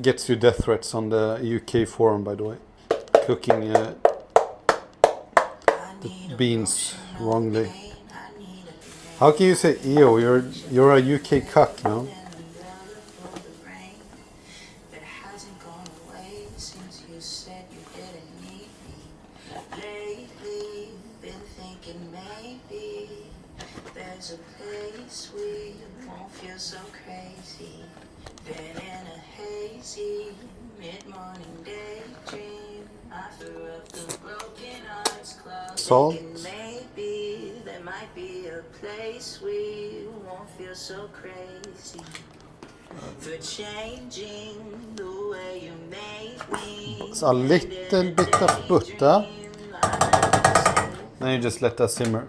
gets you death threats on the UK forum, by the way. Cooking the beans wrongly. How can you say EO? You're a UK cuck, no? There's a place we won't feel so crazy. Been in a hazy mid-morning daydream. I threw up the broken hearts club. Salt. Maybe there might be a place we won't feel so crazy. For changing the way you make me. So a little bit of butter. Then you just let that simmer.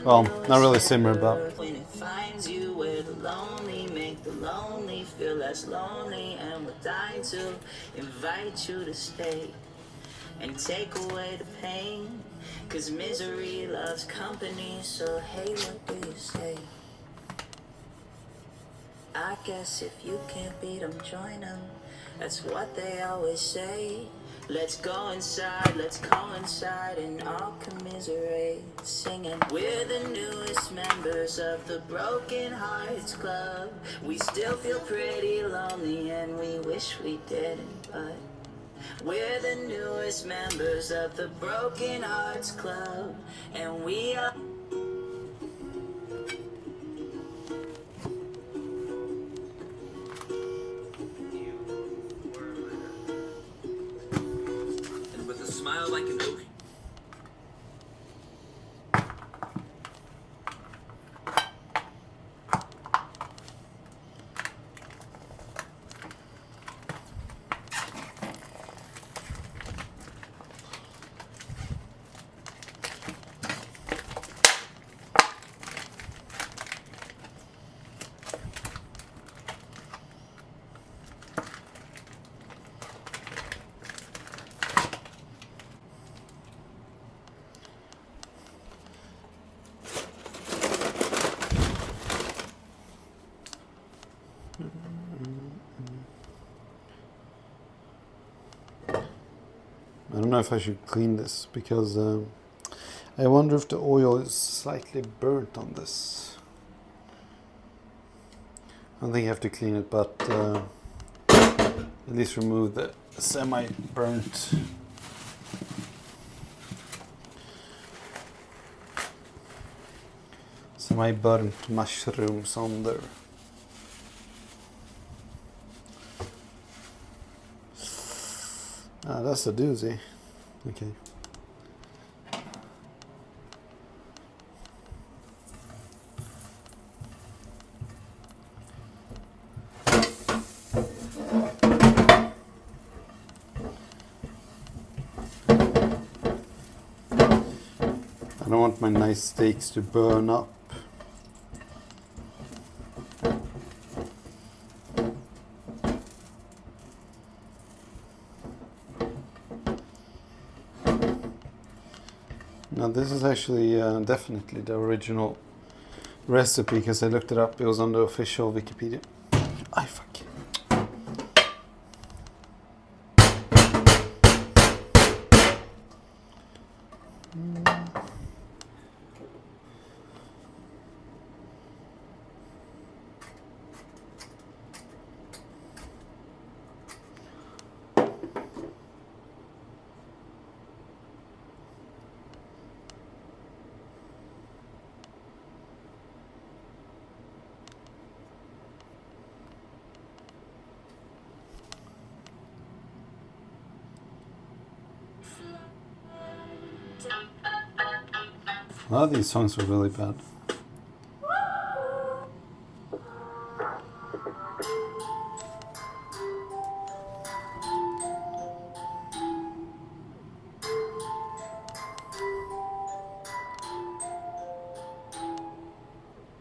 Well, not really simmer, but when it finds you where the lonely make the lonely feel less lonely, and we're dying to invite you to stay and take away the pain, cause misery loves company. So hey, what do you say? I guess if you can't beat them, join them. That's what they always say. Let's go inside, let's coincide and all commiserate, singing. We're the newest members of the Broken Hearts Club. We still feel pretty lonely and we wish we didn't, but we're the newest members of the Broken Hearts Club, and we are. Smile like an oak. I don't know if I should clean this because I wonder if the oil is slightly burnt on this. I don't think you have to clean it, but at least remove the semi-burnt mushrooms on there. Ah, that's a doozy. Okay. I don't want my nice steaks to burn up. Now this is actually definitely the original recipe because I looked it up. It was on the official Wikipedia. Ay, fuck. A lot of these songs were really bad.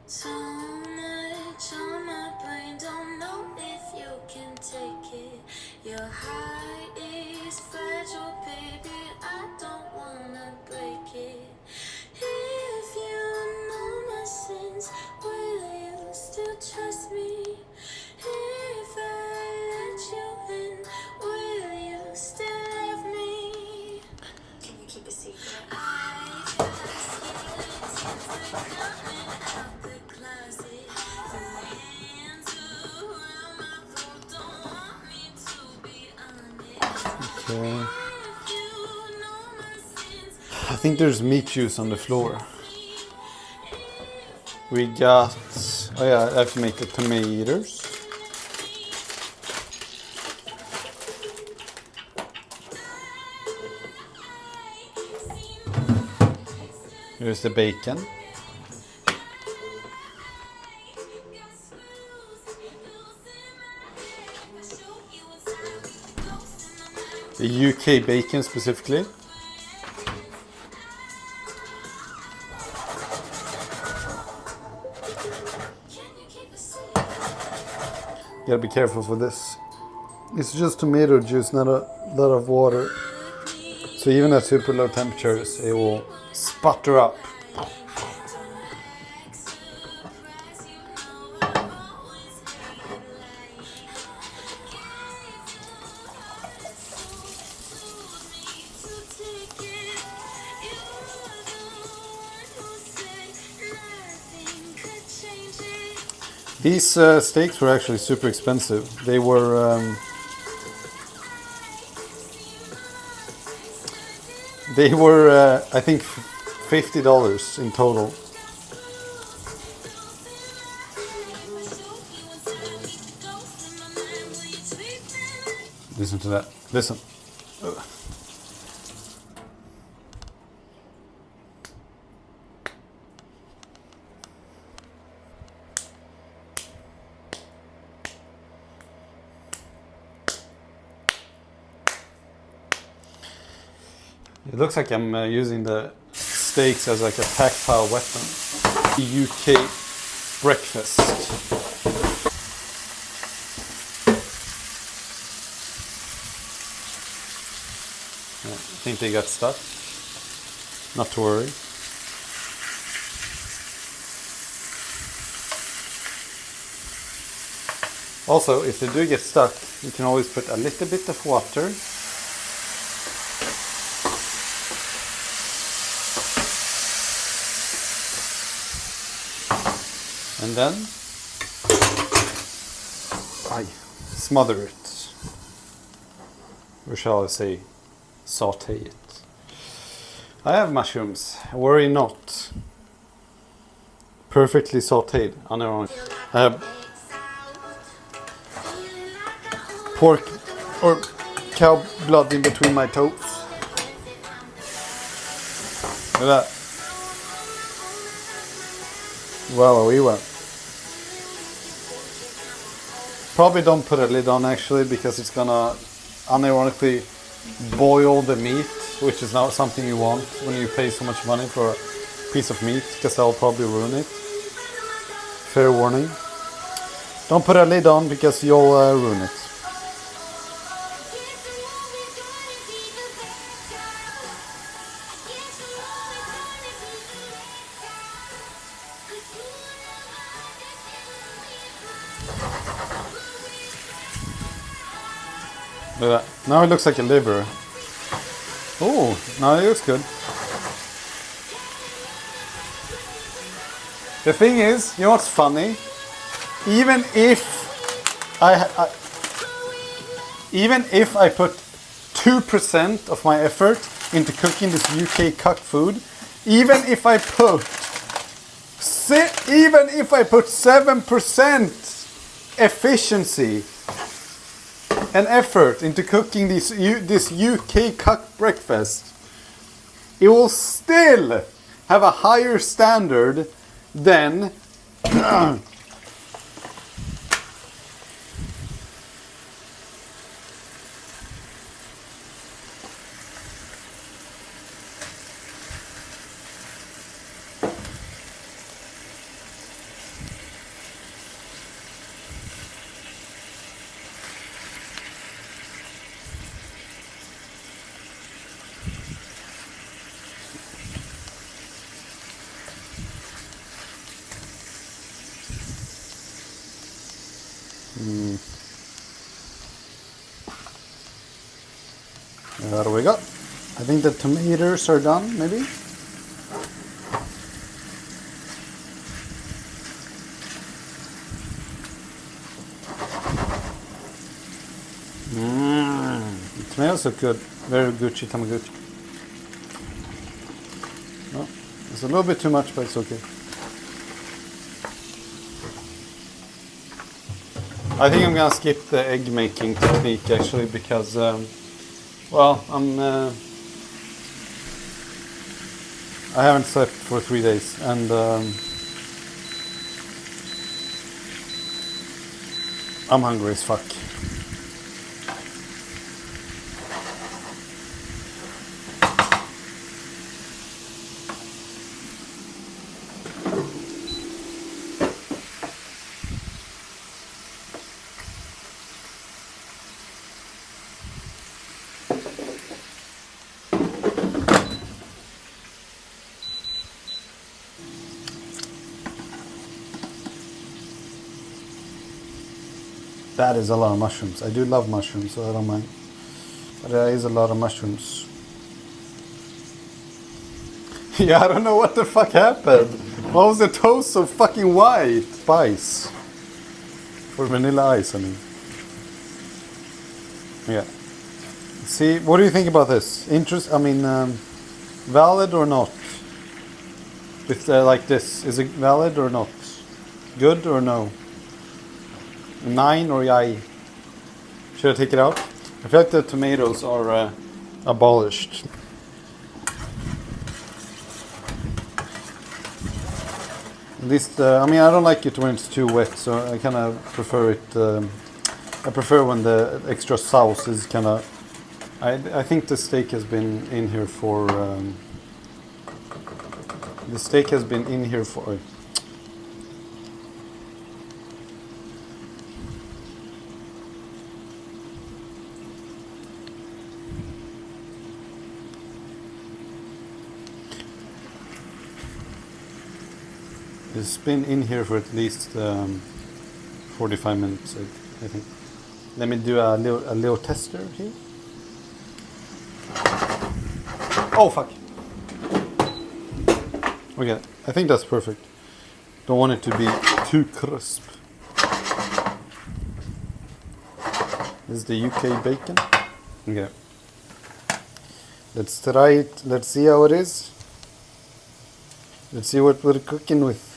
So much on my brain, don't know if you can take it. Your heart is fragile, baby, I don't wanna break it. If you know my sins, will you still trust me? If I let Okay. I think there's meat juice on the floor. We got... Oh yeah, I have to make the tomatoes. Here's the bacon. The UK bacon specifically. Gotta be careful for this. It's just tomato juice, not a lot of water. So even at super low temperatures, it will sputter up. These steaks were actually super expensive. They were I think $50 in total. Listen to that. Listen. It looks like I'm using the steaks as like a tactile weapon. UK breakfast. I think they got stuck. Not to worry. Also, if they do get stuck, you can always put a little bit of water. And then I smother it. Or shall I say, saute it. I have mushrooms, worry not. Perfectly sauteed on their own. I have pork or cow blood in between my toes. Look at that. Well, we went. Probably don't put a lid on actually, because it's gonna unironically boil the meat, which is not something you want when you pay so much money for a piece of meat, because that will probably ruin it. Fair warning. Don't put a lid on because you'll ruin it. Look at that. Now it looks like a liver. Oh, now it looks good. The thing is, you know what's funny? Even if I put 2% of my effort into cooking this UK cooked food, even if I put 7% efficiency and effort into cooking this UK cooked breakfast, it will still have a higher standard than What do we got? I think the tomatoes are done, maybe? Tomatoes look good. Very Gucci Tamaguchi. No, it's a little bit too much, but it's okay. I think I'm gonna skip the egg making technique actually because, well, I haven't slept for 3 days and I'm hungry as fuck. That is a lot of mushrooms. I do love mushrooms, so I don't mind. But there is a lot of mushrooms. Yeah, I don't know what the fuck happened. Why was the toast so fucking white? Spice. For vanilla ice, I mean. Yeah. See, what do you think about this? Valid or not? With like this, is it valid or not? Good or no? 9 or yay? Should I take it out? I feel like the tomatoes are abolished. At least, I don't like it when it's too wet, so I kind of prefer it. I prefer when the extra sauce is kind of. I think the steak has been in here for. The steak has been in here for. It's been in here for at least 45 minutes, I think. Let me do a little tester here. Oh fuck! Okay, I think that's perfect. Don't want it to be too crisp. This is the UK bacon. Okay. Let's try it. Let's see how it is. Let's see what we're cooking with.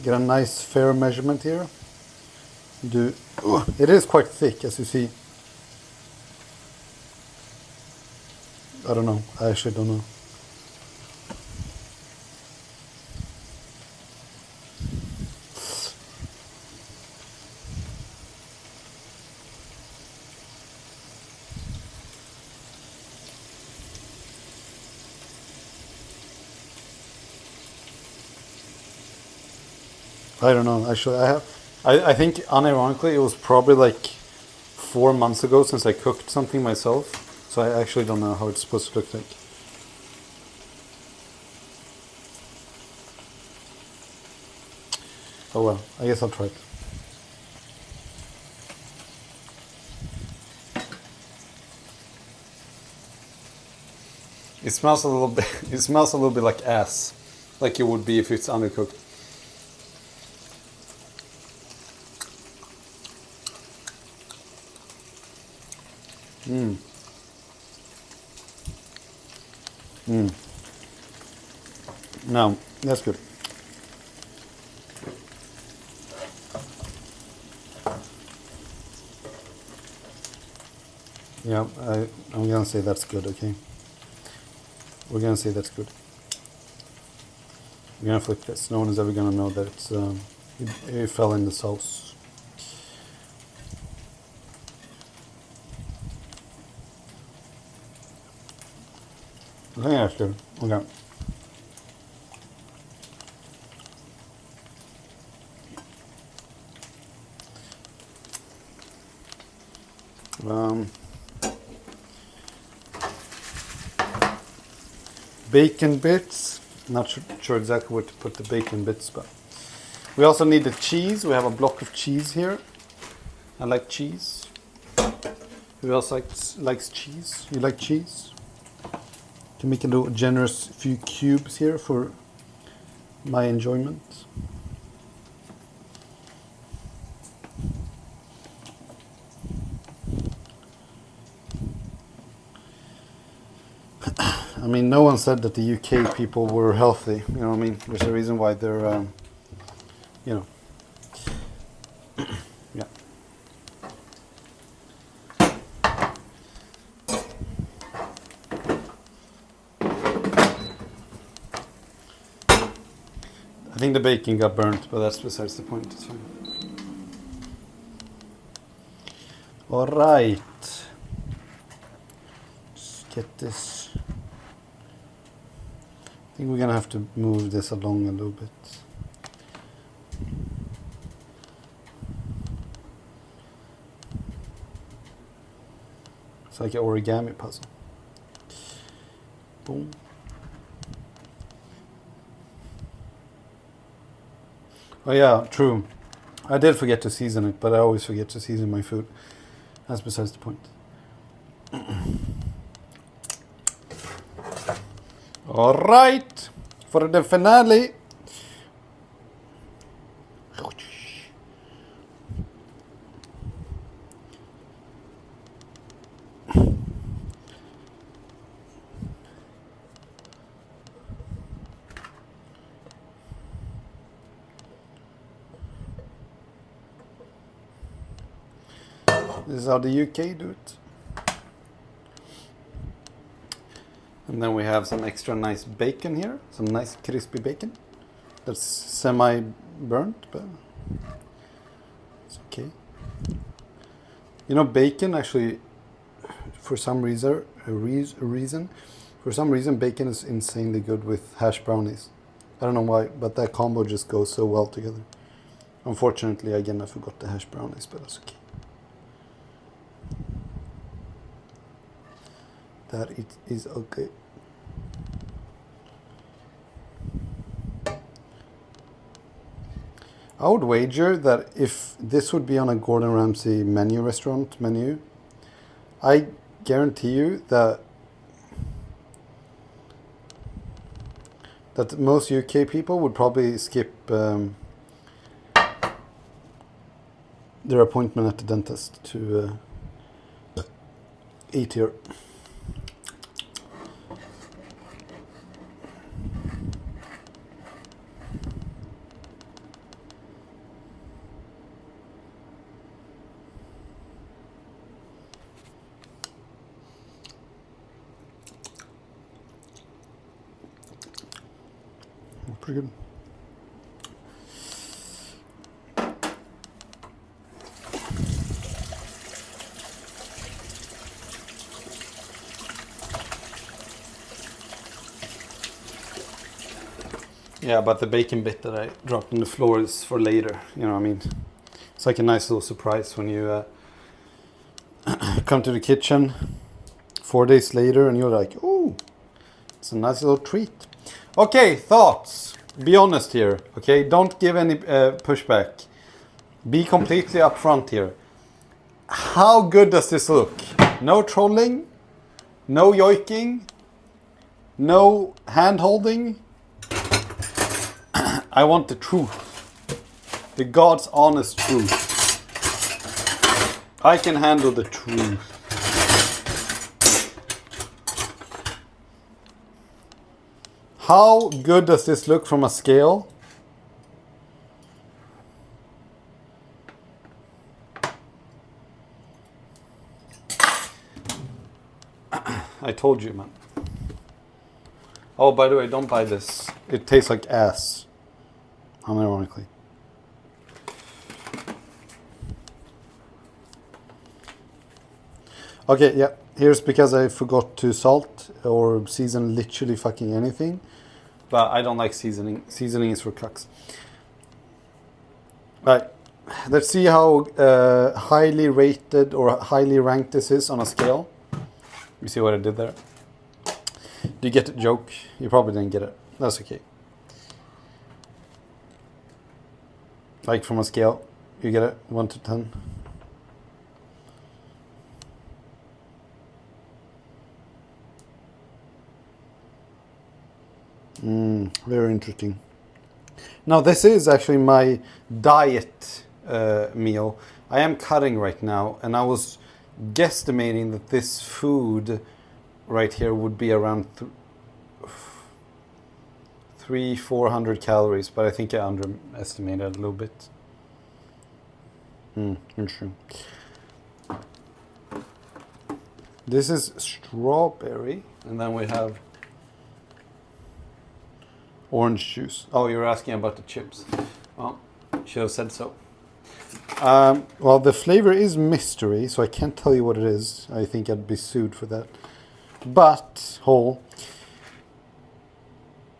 Get a nice fair measurement here. It is quite thick, as you see. I don't know. I actually don't know. I don't know. Actually, I think unironically it was probably like 4 months ago since I cooked something myself. So I actually don't know how it's supposed to look like. Oh well, I guess I'll try it. It smells a little bit. It smells a little bit like ass, like it would be if it's undercooked. No, that's good. Yeah, I'm gonna say that's good, okay? We're gonna say that's good. We're gonna flip this. No one is ever gonna know that it's it fell in the sauce. I think that's good. Okay. Bacon bits. Not sure exactly where to put the bacon bits, but we also need the cheese. We have a block of cheese here. I like cheese. Who else likes cheese? You like cheese? Can make a little generous few cubes here for my enjoyment. I mean, no one said that the UK people were healthy. You know what I mean? There's a reason why they're, you know, yeah. I think the bacon got burnt, but that's besides the point. It's fine. All right. Let's get this. I think we're gonna have to move this along a little bit. It's like an origami puzzle. Boom. Oh yeah, true. I did forget to season it, but I always forget to season my food. That's besides the point. All right, for the finale. This is how the UK do it. And then we have some extra nice bacon here. Some nice crispy bacon. That's semi-burnt, but it's okay. You know, bacon actually, for some reason, bacon is insanely good with hash brownies. I don't know why, but that combo just goes so well together. Unfortunately, again, I forgot the hash brownies, but that's okay. That it is okay. I would wager that if this would be on a Gordon Ramsay restaurant menu, I guarantee you that most UK people would probably skip their appointment at the dentist to eat here. Pretty good. Yeah, but the bacon bit that I dropped on the floor is for later. You know what I mean? It's like a nice little surprise when you come to the kitchen 4 days later and you're like, ooh, it's a nice little treat. Okay, thoughts. Be honest here, okay? Don't give any pushback. Be completely upfront here. How good does this look? No trolling, no yoiking, no hand-holding. I want the truth. The God's honest truth. I can handle the truth. How good does this look from a scale? I told you, man. Oh, by the way, don't buy this. It tastes like ass. Unironically. Okay, yeah. Here's because I forgot to salt or season literally fucking anything. But I don't like seasoning. Seasoning is for cucks. Right. Let's see how highly rated or highly ranked this is on a scale. You see what I did there? Do you get the joke? You probably didn't get it. That's okay. Like from a scale, you get it? 1 to 10. Very interesting. Now this is actually my diet meal. I am cutting right now, and I was guesstimating that this food right here would be around 400 calories, but I think I underestimated a little bit. Interesting. This is strawberry, and then we have orange juice. Oh, you're asking about the chips. Well, should have said so. Well, the flavor is mystery, so I can't tell you what it is. I think I'd be sued for that. But,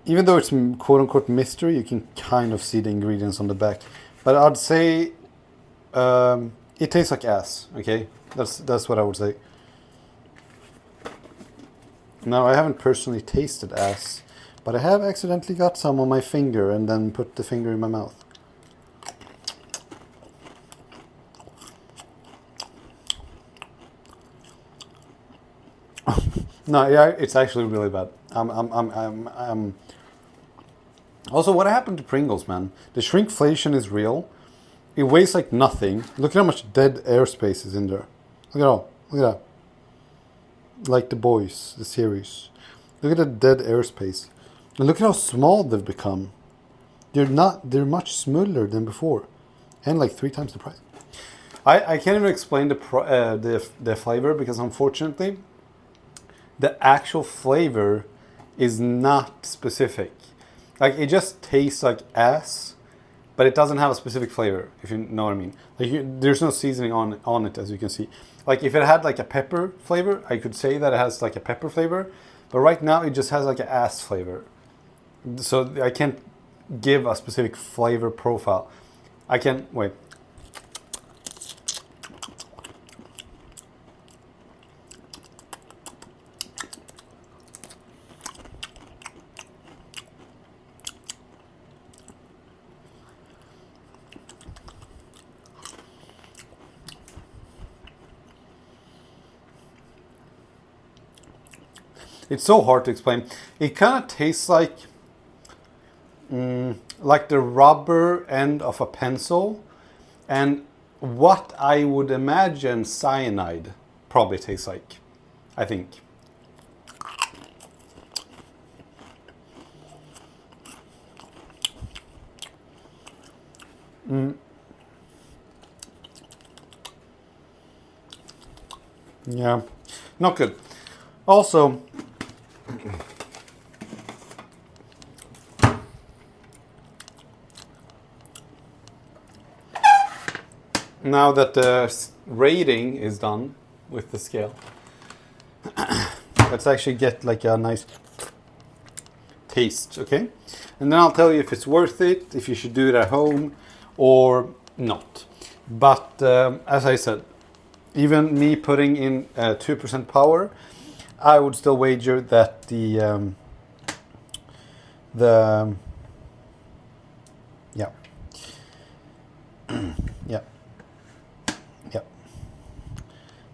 even though it's quote-unquote mystery, you can kind of see the ingredients on the back. But I'd say it tastes like ass, okay? That's what I would say. Now, I haven't personally tasted ass, but I have accidentally got some on my finger and then put the finger in my mouth. No, yeah, it's actually really bad. Also, what happened to Pringles, man? The shrinkflation is real. It weighs like nothing. Look at how much dead airspace is in there. Look at that. Like The Boys, the series. Look at the dead airspace. And look at how small they've become. They're much smaller than before. And like 3 times the price. I can't even explain the flavor because unfortunately the actual flavor is not specific. Like, it just tastes like ass, but it doesn't have a specific flavor, if you know what I mean. Like, there's no seasoning on it, as you can see. Like, if it had like a pepper flavor, I could say that it has like a pepper flavor, but right now it just has like an ass flavor. So I can't give a specific flavor profile. I can, wait. It's so hard to explain. It kind of tastes like the rubber end of a pencil, and what I would imagine cyanide probably tastes like, I think. Yeah, not good. Also, now that the rating is done with the scale, let's actually get like a nice taste, okay? And then I'll tell you if it's worth it, if you should do it at home or not. But as I said, even me putting in 2% power, I would still wager that the yeah. Yeah. Yeah.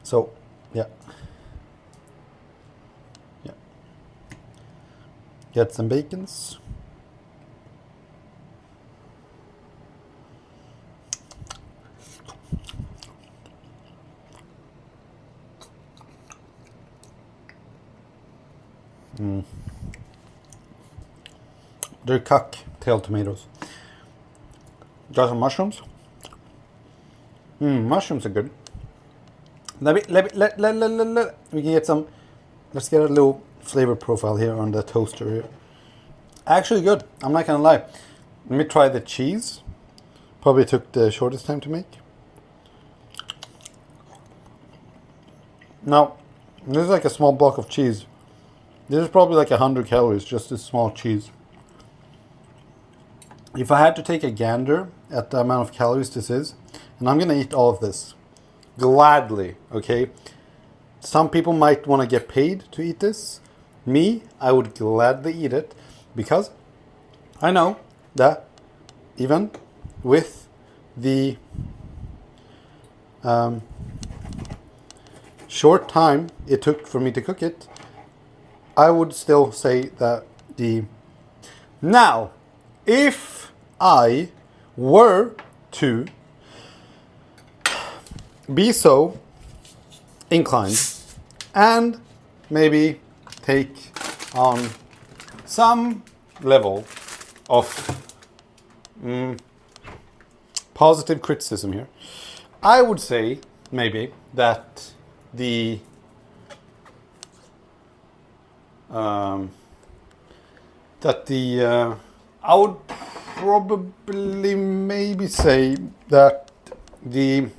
So, yeah. Yeah. Get some bacons. They're cocktail tomatoes. Got some mushrooms. Mushrooms are good. We can get some. Let's get a little flavor profile here on the toaster here. Actually good. I'm not gonna lie. Let me try the cheese. Probably took the shortest time to make. Now, this is like a small block of cheese. This is probably like 100 calories, just this small cheese. If I had to take a gander at the amount of calories this is, and I'm gonna eat all of this, gladly, okay? Some people might want to get paid to eat this. Me, I would gladly eat it, because I know that even with the short time it took for me to cook it, I would still say that the... Now, if I were to be so inclined and maybe take on some level of positive criticism here. I would say maybe that the I would probably maybe say that the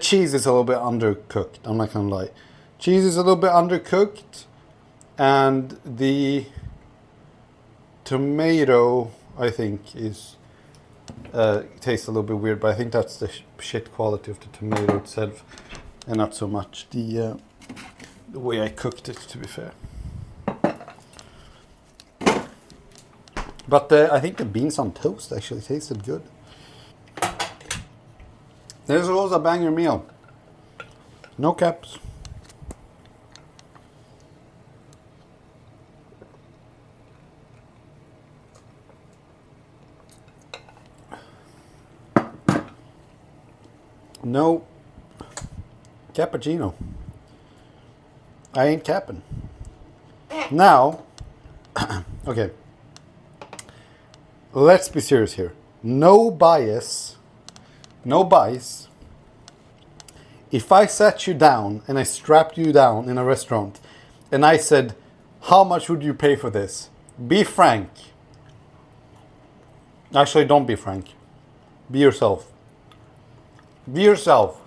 cheese is a little bit undercooked. I'm not gonna lie. Cheese is a little bit undercooked, and the tomato, I think, is tastes a little bit weird, but I think that's the shit quality of the tomato itself, and not so much the way I cooked it, to be fair. But I think the beans on toast actually tasted good. This was a banger meal. No caps. No cappuccino. I ain't capping. Now, okay. Let's be serious here. No bias. No bias. If I sat you down and I strapped you down in a restaurant and I said, how much would you pay for this? Be frank. Actually, don't be frank. Be yourself. Be yourself.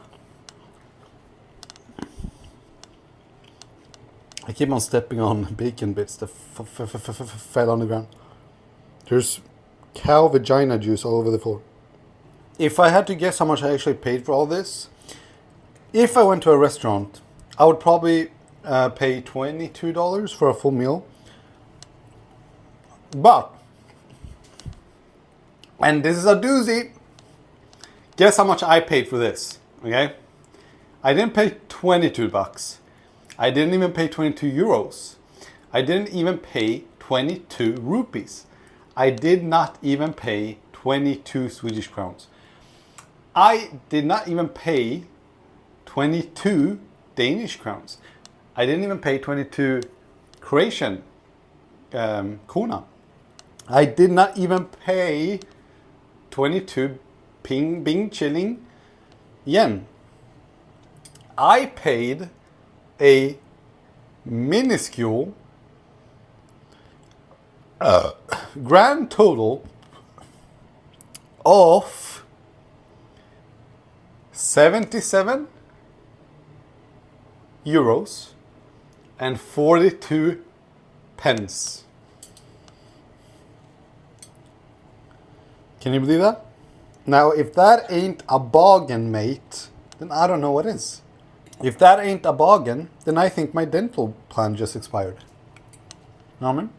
I keep on stepping on bacon bits that fell on the ground. There's cow vagina juice all over the floor. If I had to guess how much I actually paid for all this, if I went to a restaurant, I would probably pay $22 for a full meal. But, and this is a doozy, guess how much I paid for this, okay? I didn't pay 22 bucks. I didn't even pay 22 euros. I didn't even pay 22 rupees. I did not even pay 22 Swedish crowns. I did not even pay 22 Danish crowns. I didn't even pay 22 Croatian kuna. I did not even pay 22 Bing Chilling yen. I paid a minuscule grand total of 77 euros and 42 pence. Can you believe that? Now, if that ain't a bargain, mate, then I don't know what is. If that ain't a bargain, then I think my dental plan just expired. Know what I mean?